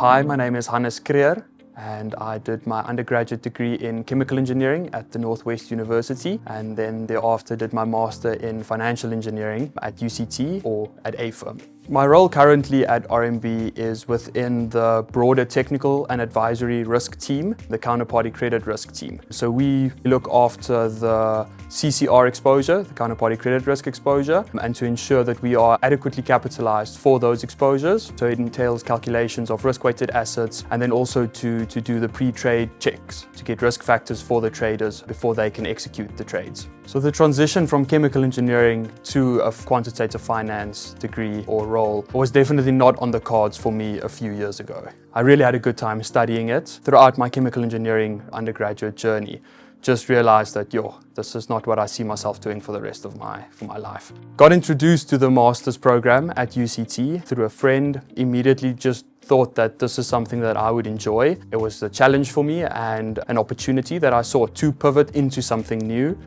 Hi, my name is Kruger and I did my undergraduate degree in chemical engineering at the Northwest University, and then thereafter did my master in financial engineering at UCT or at a firm. My role currently at RMB is within the broader technical and advisory risk team, the counterparty credit risk team. So we look after the CCR exposure, the counterparty credit risk exposure, and to ensure that we are adequately capitalized for those exposures. So it entails calculations of risk-weighted assets and then also to do the pre-trade checks to get risk factors for the traders before they can execute the trades. So the transition from chemical engineering to a quantitative finance degree or role was definitely not on the cards for me a few years ago. I really had a good time studying it throughout my chemical engineering undergraduate journey. Just realized that, this is not what I see myself doing for the rest of my life. Got introduced to the master's program at UCT through a friend, immediately just thought that this is something that I would enjoy. It was a challenge for me and an opportunity that I saw to pivot into something new.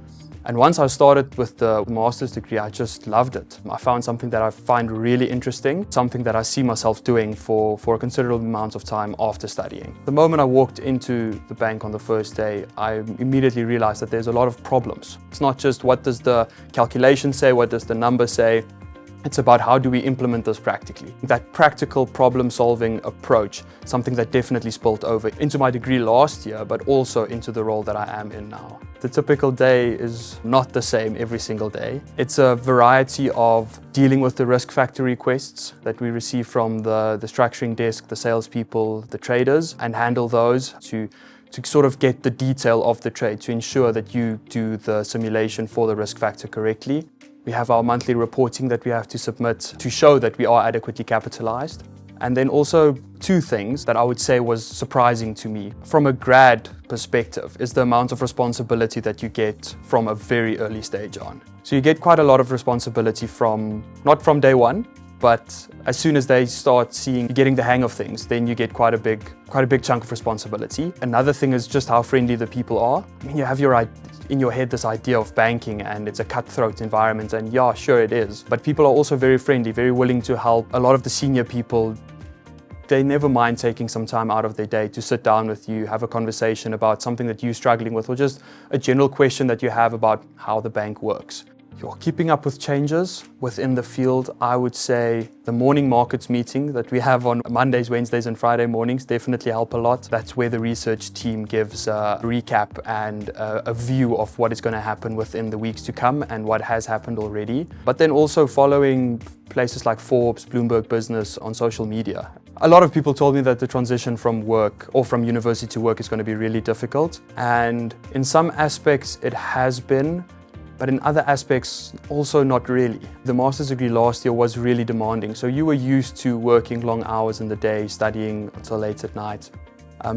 And once I started with the master's degree, I just loved it. I found something that I find really interesting, something that I see myself doing for a considerable amount of time after studying. The moment I walked into the bank on the first day, I immediately realized that there's a lot of problems. It's not just what does the calculation say, what does the number say. It's about how do we implement this practically. That practical problem-solving approach, something that definitely spilled over into my degree last year, but also into the role that I am in now. The typical day is not the same every single day. It's a variety of dealing with the risk factor requests that we receive from the structuring desk, the salespeople, the traders, and handle those to sort of get the detail of the trade to ensure that you do the simulation for the risk factor correctly. We have our monthly reporting that we have to submit to show that we are adequately capitalized. And then also two things that I would say was surprising to me from a grad perspective is the amount of responsibility that you get from a very early stage on. So you get quite a lot of responsibility not from day one, but as soon as they start getting the hang of things, then you get quite a big chunk of responsibility. Another thing is just how friendly the people are. I mean, you have in your head this idea of banking and it's a cutthroat environment, and yeah, sure it is. But people are also very friendly, very willing to help. A lot of the senior people, they never mind taking some time out of their day to sit down with you, have a conversation about something that you're struggling with, or just a general question that you have about how the bank works. You're keeping up with changes within the field. I would say the morning markets meeting that we have on Mondays, Wednesdays and Friday mornings definitely help a lot. That's where the research team gives a recap and a view of what is going to happen within the weeks to come and what has happened already. But then also following places like Forbes, Bloomberg Business on social media. A lot of people told me that the transition from work or from university to work is going to be really difficult. And in some aspects it has been, but in other aspects, also not really. The master's degree last year was really demanding. So you were used to working long hours in the day, studying until late at night.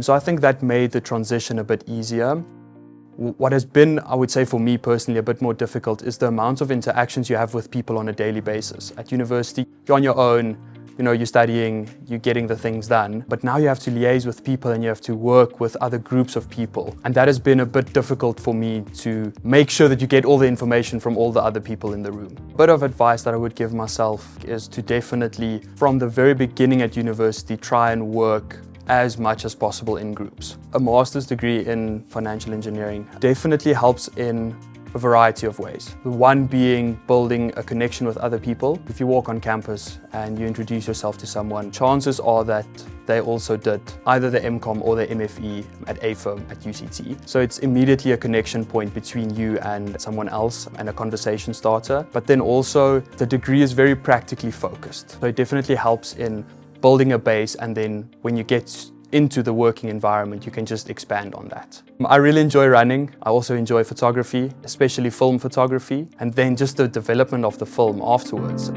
So I think that made the transition a bit easier. What has been, I would say for me personally, a bit more difficult is the amount of interactions you have with people on a daily basis. At university, you're on your own. You're studying, you're getting the things done, but now you have to liaise with people and you have to work with other groups of people. And that has been a bit difficult for me to make sure that you get all the information from all the other people in the room. A bit of advice that I would give myself is to definitely, from the very beginning at university, try and work as much as possible in groups. A master's degree in financial engineering definitely helps in a variety of ways. The one being building a connection with other people. If you walk on campus and you introduce yourself to someone, chances are that they also did either the MCOM or the MFE at a firm at UCT. So it's immediately a connection point between you and someone else and a conversation starter. But then also the degree is very practically focused. So it definitely helps in building a base, and then when you get into the working environment, you can just expand on that. I really enjoy running. I also enjoy photography, especially film photography, and then just the development of the film afterwards.